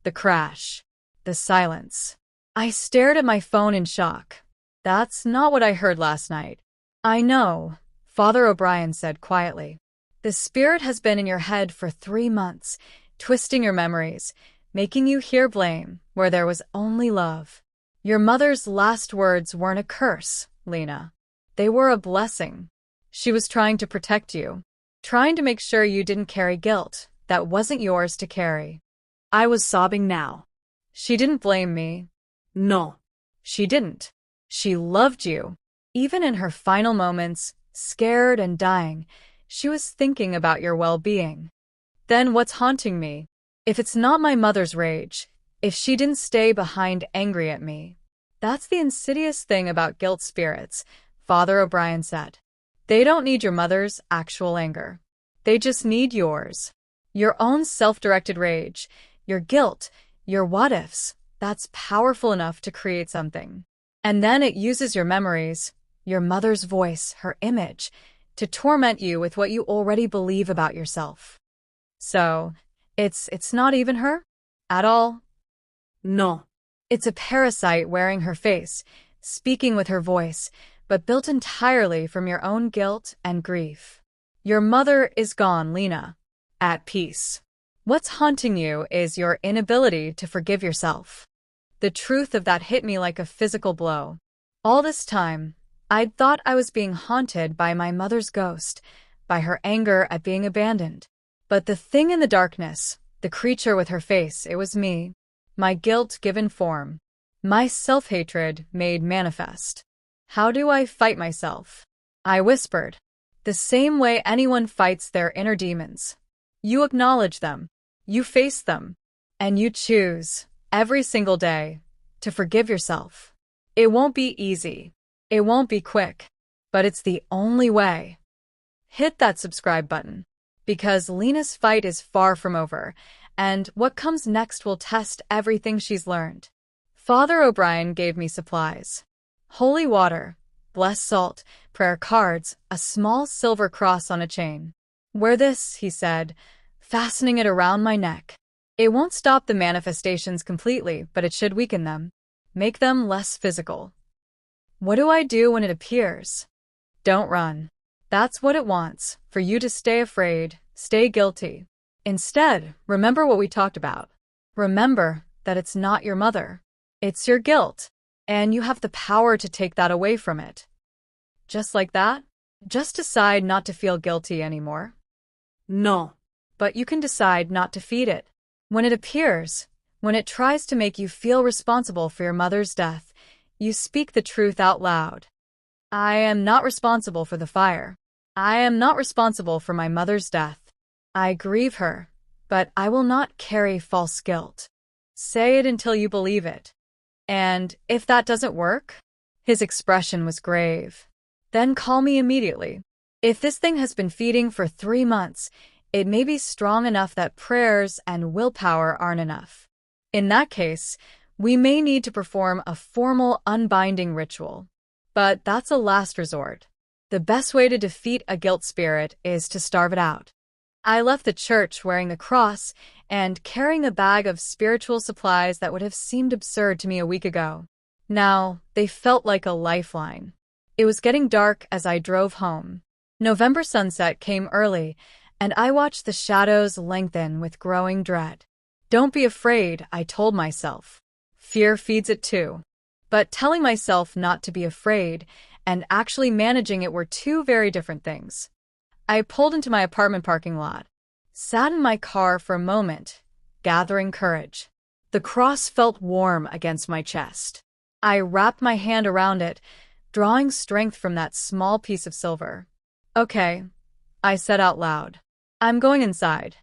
The crash. The silence. I stared at my phone in shock. That's not what I heard last night. I know, Father O'Brien said quietly. The spirit has been in your head for 3 months, twisting your memories, making you hear blame where there was only love. Your mother's last words weren't a curse, Lena. They were a blessing. She was trying to protect you, trying to make sure you didn't carry guilt that wasn't yours to carry. I was sobbing now. She didn't blame me. No. She didn't. She loved you. Even in her final moments, scared and dying, she was thinking about your well-being. Then what's haunting me? If it's not my mother's rage, if she didn't stay behind angry at me. That's the insidious thing about guilt spirits, Father O'Brien said. They don't need your mother's actual anger. They just need yours. Your own self-directed rage, your guilt, your what-ifs. That's powerful enough to create something. And then it uses your memories, your mother's voice, her image, to torment you with what you already believe about yourself. So, it's not even her? At all? No. It's a parasite wearing her face, speaking with her voice, but built entirely from your own guilt and grief. Your mother is gone, Lena. At peace. What's haunting you is your inability to forgive yourself. The truth of that hit me like a physical blow. All this time, I'd thought I was being haunted by my mother's ghost, by her anger at being abandoned. But the thing in the darkness, the creature with her face, it was me. My guilt given form. My self-hatred made manifest. How do I fight myself? I whispered. The same way anyone fights their inner demons. You acknowledge them. You face them. And you choose, every single day, to forgive yourself. It won't be easy. It won't be quick. But it's the only way. Hit that subscribe button. Because Lena's fight is far from over, and what comes next will test everything she's learned. Father O'Brien gave me supplies. Holy water, blessed salt, prayer cards, a small silver cross on a chain. Wear this, he said, fastening it around my neck. It won't stop the manifestations completely, but it should weaken them, make them less physical. What do I do when it appears? Don't run. That's what it wants, for you to stay afraid, stay guilty. Instead, remember what we talked about. Remember that it's not your mother. It's your guilt, and you have the power to take that away from it. Just like that? Just decide not to feel guilty anymore. No. But you can decide not to feed it. When it appears, when it tries to make you feel responsible for your mother's death, you speak the truth out loud. I am not responsible for the fire. I am not responsible for my mother's death. I grieve her, but I will not carry false guilt. Say it until you believe it. And if that doesn't work, his expression was grave. Then call me immediately. If this thing has been feeding for 3 months, it may be strong enough that prayers and willpower aren't enough. In that case, we may need to perform a formal unbinding ritual. But that's a last resort. The best way to defeat a guilt spirit is to starve it out. I left the church wearing the cross and carrying a bag of spiritual supplies that would have seemed absurd to me a week ago. Now, they felt like a lifeline. It was getting dark as I drove home. November sunset came early, and I watched the shadows lengthen with growing dread. Don't be afraid, I told myself. Fear feeds it too. But telling myself not to be afraid and actually managing it were two very different things. I pulled into my apartment parking lot, sat in my car for a moment, gathering courage. The cross felt warm against my chest. I wrapped my hand around it, drawing strength from that small piece of silver. Okay, I said out loud. I'm going inside.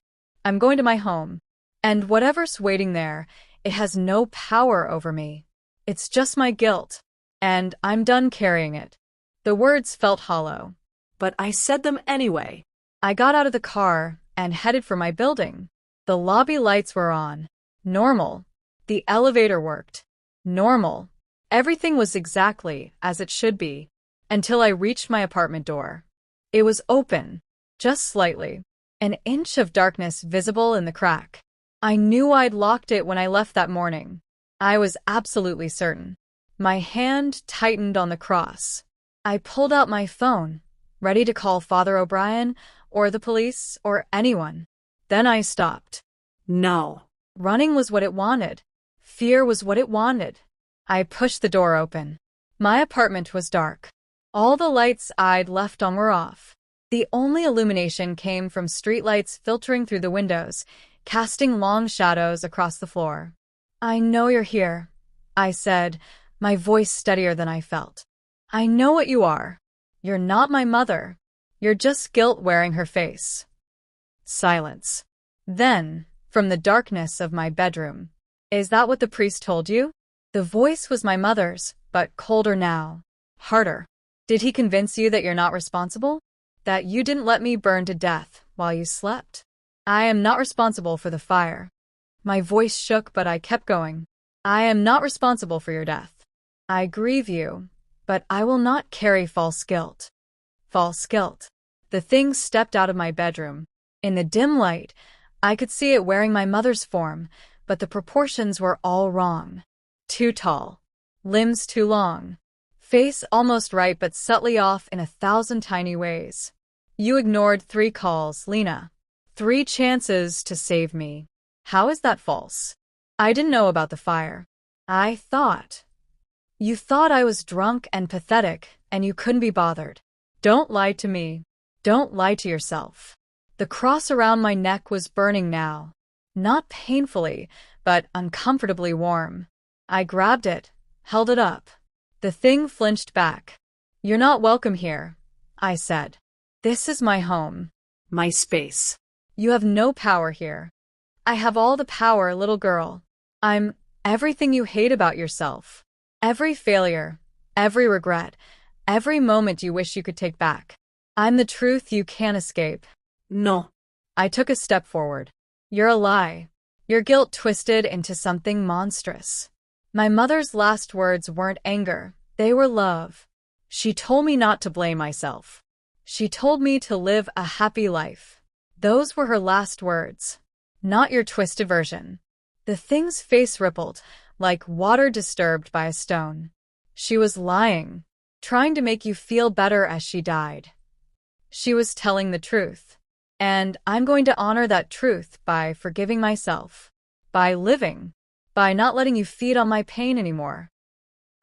I'm going to my home. And whatever's waiting there, it has no power over me. It's just my guilt, and I'm done carrying it. The words felt hollow. But I said them anyway. I got out of the car and headed for my building. The lobby lights were on. Normal. The elevator worked. Normal. Everything was exactly as it should be, until I reached my apartment door. It was open, just slightly, an inch of darkness visible in the crack. I knew I'd locked it when I left that morning. I was absolutely certain. My hand tightened on the cross. I pulled out my phone, ready to call Father O'Brien or the police or anyone. Then I stopped. No. Running was what it wanted. Fear was what it wanted. I pushed the door open. My apartment was dark. All the lights I'd left on were off. The only illumination came from streetlights filtering through the windows, casting long shadows across the floor. "I know you're here," I said, my voice steadier than I felt. "I know what you are. You're not my mother. You're just guilt wearing her face." Silence. Then, from the darkness of my bedroom, "Is that what the priest told you?" The voice was my mother's, but colder now. Harder. "Did he convince you that you're not responsible? That you didn't let me burn to death while you slept?" "I am not responsible for the fire." My voice shook, but I kept going. "I am not responsible for your death. I grieve you, but I will not carry false guilt." False guilt. The thing stepped out of my bedroom. In the dim light, I could see it wearing my mother's form, but the proportions were all wrong. Too tall. Limbs too long. Face almost right but subtly off in 1,000 tiny ways. "You ignored 3 calls, Lena. 3 chances to save me. How is that false?" "I didn't know about the fire. I thought. You thought I was drunk and pathetic, and you couldn't be bothered. Don't lie to me. Don't lie to yourself." The cross around my neck was burning now. Not painfully, but uncomfortably warm. I grabbed it, held it up. The thing flinched back. "You're not welcome here," I said. "This is my home. My space. You have no power here." "I have all the power, little girl. I'm everything you hate about yourself. Every failure, every regret, every moment you wish you could take back. I'm the truth you can't escape." No. I took a step forward. "You're a lie. Your guilt twisted into something monstrous." My mother's last words weren't anger, they were love. She told me not to blame myself. She told me to live a happy life. Those were her last words. Not your twisted version. The thing's face rippled, like water disturbed by a stone. She was lying, trying to make you feel better as she died. She was telling the truth. And I'm going to honor that truth by forgiving myself. By living. By not letting you feed on my pain anymore.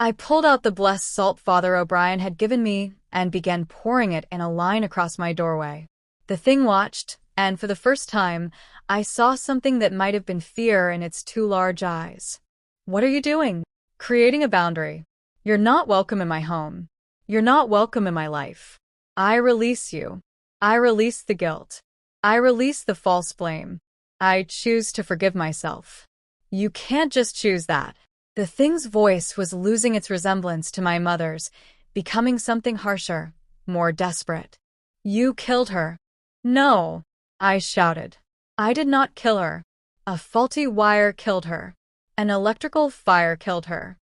I pulled out the blessed salt Father O'Brien had given me and began pouring it in a line across my doorway. The thing watched, and for the first time, I saw something that might have been fear in its 2 large eyes. "What are you doing?" "Creating a boundary. You're not welcome in my home. You're not welcome in my life. I release you. I release the guilt. I release the false blame. I choose to forgive myself." "You can't just choose that." The thing's voice was losing its resemblance to my mother's, becoming something harsher, more desperate. "You killed her." "No," I shouted. "I did not kill her. A faulty wire killed her. An electrical fire killed her.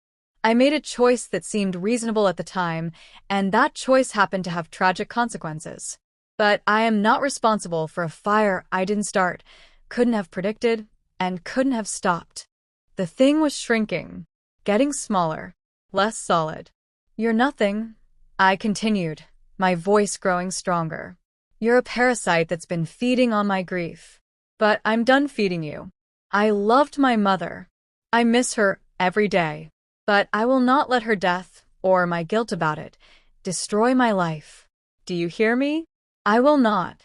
I made a choice that seemed reasonable at the time, and that choice happened to have tragic consequences. But I am not responsible for a fire I didn't start, couldn't have predicted, and couldn't have stopped." The thing was shrinking, getting smaller, less solid. "You're nothing," I continued, my voice growing stronger. "You're a parasite that's been feeding on my grief. But I'm done feeding you. I loved my mother. I miss her every day. But I will not let her death, or my guilt about it, destroy my life. Do you hear me? I will not."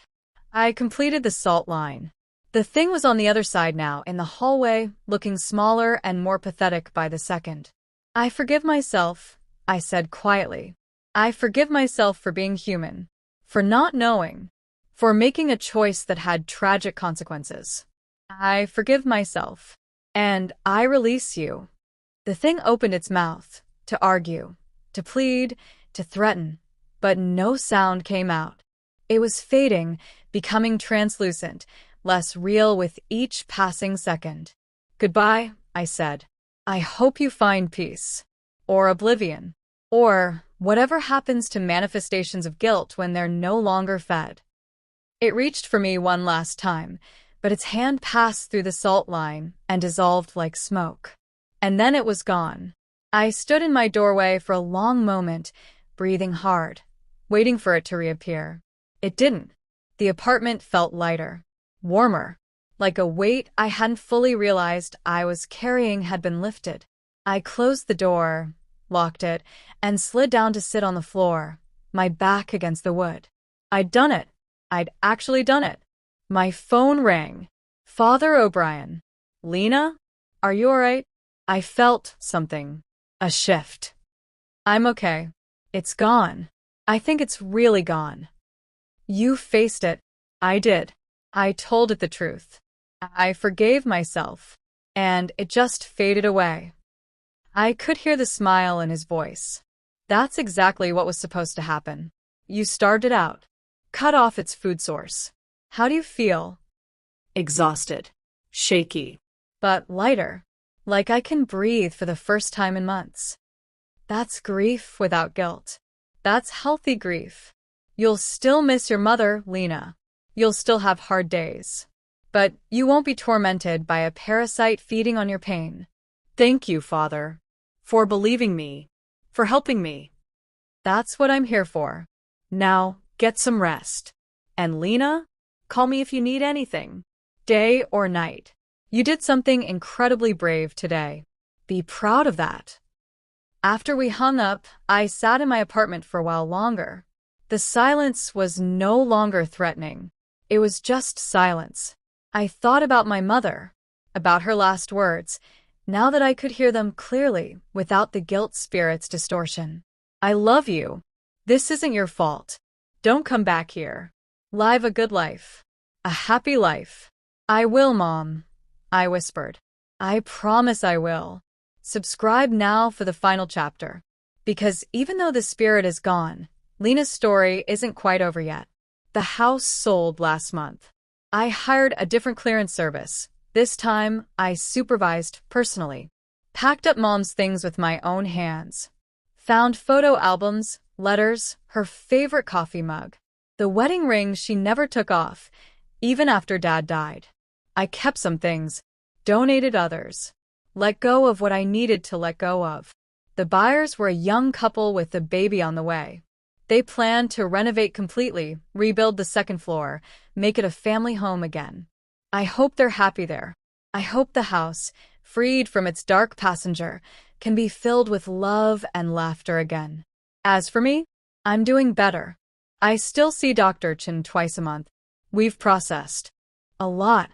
I completed the salt line. The thing was on the other side now, in the hallway, looking smaller and more pathetic by the second. "I forgive myself," I said quietly. "I forgive myself for being human. For not knowing. For making a choice that had tragic consequences. I forgive myself. And I release you." The thing opened its mouth, to argue, to plead, to threaten, but no sound came out. It was fading, becoming translucent, less real with each passing second. Goodbye, I said. I hope you find peace. Or oblivion. Or whatever happens to manifestations of guilt when they're no longer fed. It reached for me one last time, but its hand passed through the salt line and dissolved like smoke. And then it was gone. I stood in my doorway for a long moment, breathing hard, waiting for it to reappear. It didn't. The apartment felt lighter, warmer, like a weight I hadn't fully realized I was carrying had been lifted. I closed the door, locked it, and slid down to sit on the floor, my back against the wood. I'd done it. I'd actually done it. My phone rang. Father O'Brien. Lena? Are you all right? I felt something. A shift. I'm okay. It's gone. I think it's really gone. You faced it. I did. I told it the truth. I forgave myself. And it just faded away. I could hear the smile in his voice. That's exactly what was supposed to happen. You starved it out. Cut off its food source. How do you feel? Exhausted. Shaky. But lighter. Like I can breathe for the first time in months. That's grief without guilt. That's healthy grief. You'll still miss your mother, Lena. You'll still have hard days. But you won't be tormented by a parasite feeding on your pain. Thank you, Father, for believing me, for helping me. That's what I'm here for. Now, get some rest. And Lena, call me if you need anything. Day or night. You did something incredibly brave today. Be proud of that. After we hung up, I sat in my apartment for a while longer. The silence was no longer threatening. It was just silence. I thought about my mother, about her last words, now that I could hear them clearly without the guilt spirit's distortion. I love you. This isn't your fault. Don't come back here. Live a good life. A happy life. I will, Mom, I whispered. I promise I will. Subscribe now for the final chapter. Because even though the spirit is gone, Lena's story isn't quite over yet. The house sold last month. I hired a different clearance service. This time, I supervised personally. Packed up Mom's things with my own hands. Found photo albums, letters, her favorite coffee mug. The wedding ring she never took off, even after Dad died. I kept some things, donated others. Let go of what I needed to let go of. The buyers were a young couple with a baby on the way. They planned to renovate completely, rebuild the second floor, make it a family home again. I hope they're happy there. I hope the house, freed from its dark passenger, can be filled with love and laughter again. As for me, I'm doing better. I still see Dr. Chin twice a month. We've processed a lot,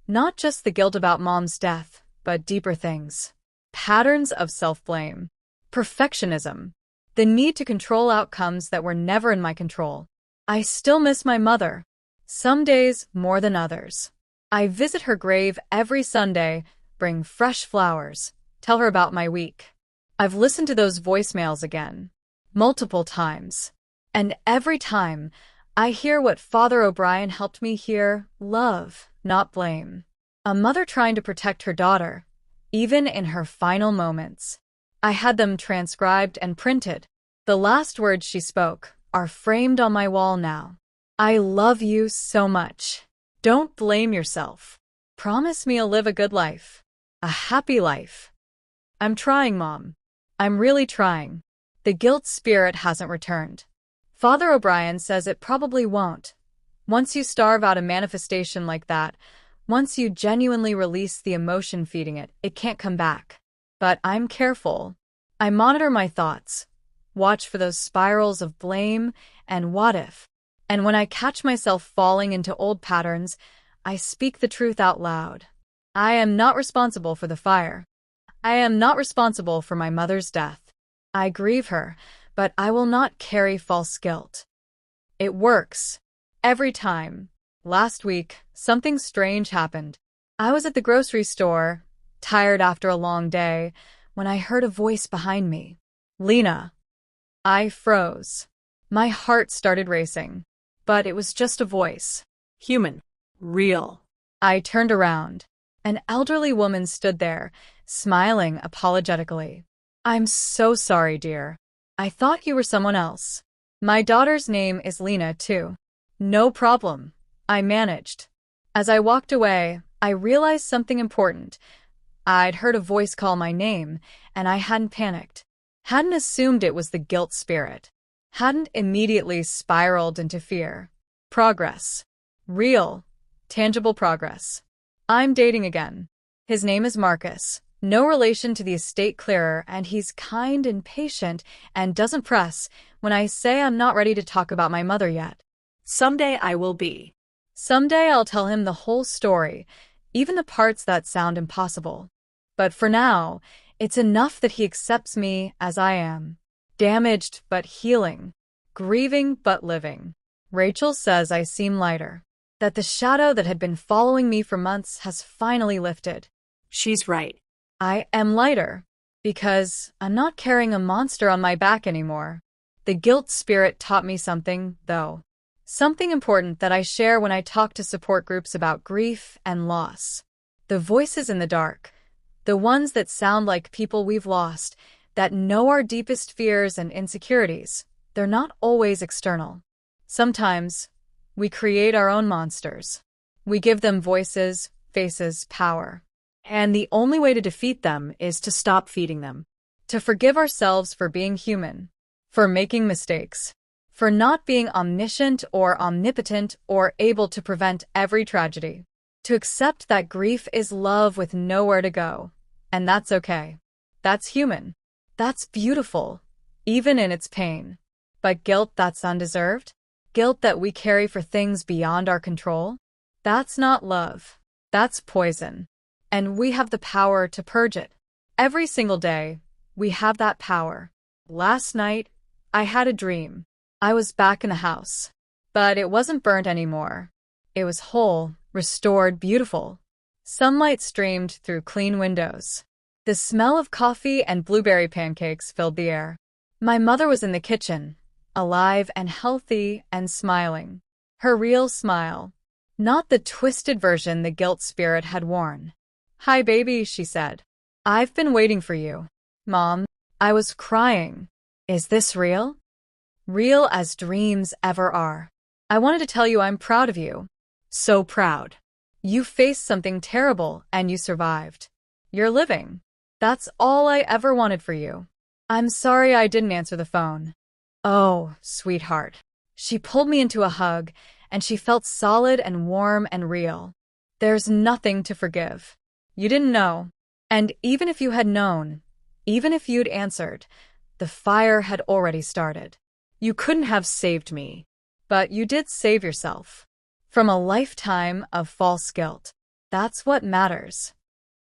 not just the guilt about Mom's death, but deeper things. Patterns of self-blame, perfectionism, the need to control outcomes that were never in my control. I still miss my mother, some days more than others. I visit her grave every Sunday, bring fresh flowers, tell her about my week. I've listened to those voicemails again, multiple times. And every time, I hear what Father O'Brien helped me hear: love, not blame. A mother trying to protect her daughter, even in her final moments. I had them transcribed and printed. The last words she spoke are framed on my wall now. I love you so much. Don't blame yourself. Promise me you'll live a good life. A happy life. I'm trying, Mom. I'm really trying. The guilt spirit hasn't returned. Father O'Brien says it probably won't. Once you starve out a manifestation like that, once you genuinely release the emotion feeding it, it can't come back. But I'm careful. I monitor my thoughts, watch for those spirals of blame and what if. And when I catch myself falling into old patterns, I speak the truth out loud. I am not responsible for the fire. I am not responsible for my mother's death. I grieve her, but I will not carry false guilt. It works. Every time. Last week, something strange happened. I was at the grocery store, tired after a long day, when I heard a voice behind me. Lena. I froze. My heart started racing. But it was just a voice. Human. Real. I turned around. An elderly woman stood there, smiling apologetically. I'm so sorry, dear. I thought you were someone else. My daughter's name is Lena, too. No problem. I managed. As I walked away, I realized something important. I'd heard a voice call my name, and I hadn't panicked. Hadn't assumed it was the guilt spirit. Hadn't immediately spiraled into fear. Progress. Real, tangible progress. I'm dating again. His name is Marcus. No relation to the estate clearer, and he's kind and patient and doesn't press when I say I'm not ready to talk about my mother yet. Someday I will be. Someday I'll tell him the whole story, even the parts that sound impossible. But for now, it's enough that he accepts me as I am. Damaged but healing. Grieving but living. Rachel says I seem lighter. That the shadow that had been following me for months has finally lifted. She's right. I am lighter. Because I'm not carrying a monster on my back anymore. The guilt spirit taught me something, though. Something important that I share when I talk to support groups about grief and loss. The voices in the dark. The ones that sound like people we've lost, that know our deepest fears and insecurities. They're not always external. Sometimes, we create our own monsters. We give them voices, faces, power. And the only way to defeat them is to stop feeding them. To forgive ourselves for being human. For making mistakes. For not being omniscient or omnipotent or able to prevent every tragedy. To accept that grief is love with nowhere to go. And that's okay. That's human. That's beautiful, even in its pain. But guilt that's undeserved? Guilt that we carry for things beyond our control? That's not love. That's poison. And we have the power to purge it. Every single day, we have that power. Last night, I had a dream. I was back in the house. But it wasn't burnt anymore. It was whole, restored, beautiful. Sunlight streamed through clean windows. The smell of coffee and blueberry pancakes filled the air. My mother was in the kitchen, alive and healthy and smiling. Her real smile. Not the twisted version the guilt spirit had worn. Hi, baby, she said. I've been waiting for you. Mom, I was crying. Is this real? Real as dreams ever are. I wanted to tell you I'm proud of you. So proud. You faced something terrible and you survived. You're living. That's all I ever wanted for you. I'm sorry I didn't answer the phone. Oh, sweetheart. She pulled me into a hug, and she felt solid and warm and real. There's nothing to forgive. You didn't know. And even if you had known, even if you'd answered, the fire had already started. You couldn't have saved me. But you did save yourself. From a lifetime of false guilt. That's what matters.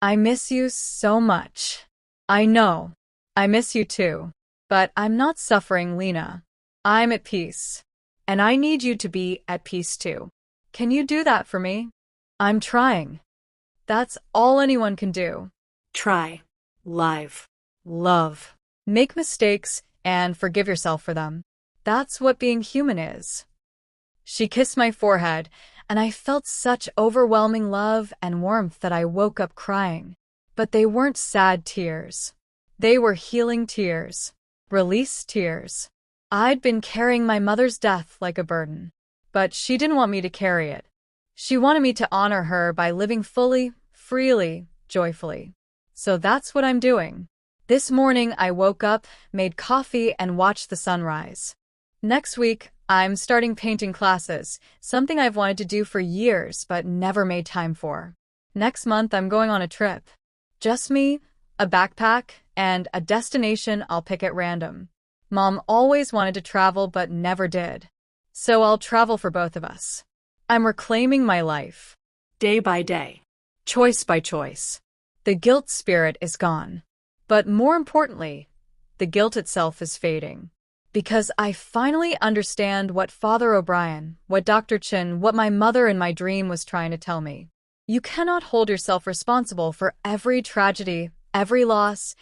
I miss you so much. I know. I miss you too. But I'm not suffering, Lena. I'm at peace. And I need you to be at peace too. Can you do that for me? I'm trying. That's all anyone can do. Try. Live. Love. Make mistakes and forgive yourself for them. That's what being human is. She kissed my forehead, and I felt such overwhelming love and warmth that I woke up crying. But they weren't sad tears. They were healing tears. Released tears. I'd been carrying my mother's death like a burden. But she didn't want me to carry it. She wanted me to honor her by living fully, freely, joyfully. So that's what I'm doing. This morning I woke up, made coffee, and watched the sunrise. Next week, I'm starting painting classes, something I've wanted to do for years but never made time for. Next month, I'm going on a trip. Just me, a backpack, and a destination I'll pick at random. Mom always wanted to travel but never did. So I'll travel for both of us. I'm reclaiming my life. Day by day. Choice by choice. The guilt spirit is gone. But more importantly, the guilt itself is fading. Because I finally understand what Father O'Brien, what Dr. Chin, what my mother in my dream was trying to tell me. You cannot hold yourself responsible for every tragedy, every loss,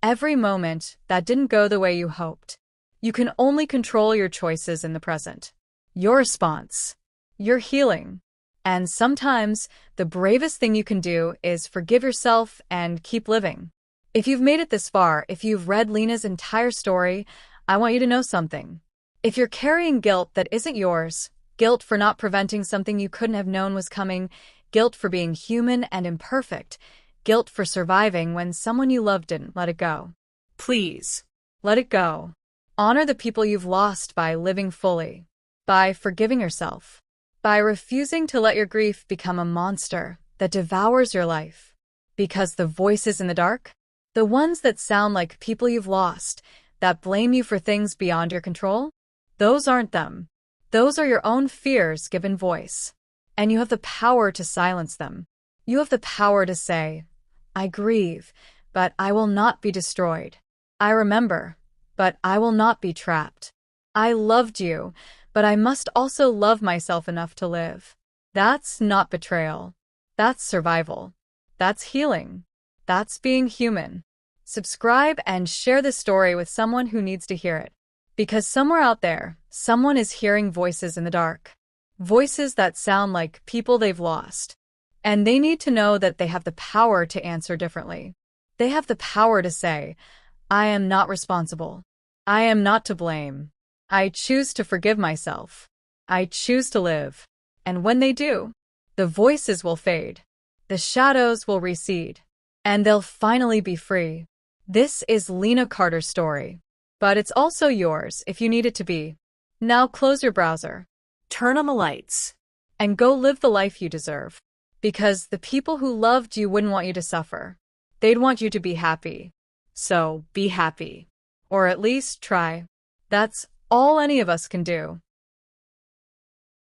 every moment that didn't go the way you hoped. You can only control your choices in the present. Your response. Your healing. And sometimes the bravest thing you can do is forgive yourself and keep living. If you've made it this far, if you've read Lena's entire story, I want you to know something. If you're carrying guilt that isn't yours, guilt for not preventing something you couldn't have known was coming, guilt for being human and imperfect, guilt for surviving when someone you loved didn't, let it go. Please, let it go. Honor the people you've lost by living fully, by forgiving yourself, by refusing to let your grief become a monster that devours your life. Because the voices in the dark, the ones that sound like people you've lost, that blame you for things beyond your control, those aren't them. Those are your own fears given voice. And you have the power to silence them. You have the power to say, I grieve, but I will not be destroyed. I remember, but I will not be trapped. I loved you, but I must also love myself enough to live. That's not betrayal. That's survival. That's healing. That's being human. Subscribe and share this story with someone who needs to hear it. Because somewhere out there, someone is hearing voices in the dark. Voices that sound like people they've lost. And they need to know that they have the power to answer differently. They have the power to say, I am not responsible. I am not to blame. I choose to forgive myself. I choose to live. And when they do, the voices will fade. The shadows will recede. And they'll finally be free. This is Lena Carter's story. But it's also yours if you need it to be. Now close your browser. Turn on the lights. And go live the life you deserve. Because the people who loved you wouldn't want you to suffer. They'd want you to be happy. So be happy. Or at least try. That's all any of us can do.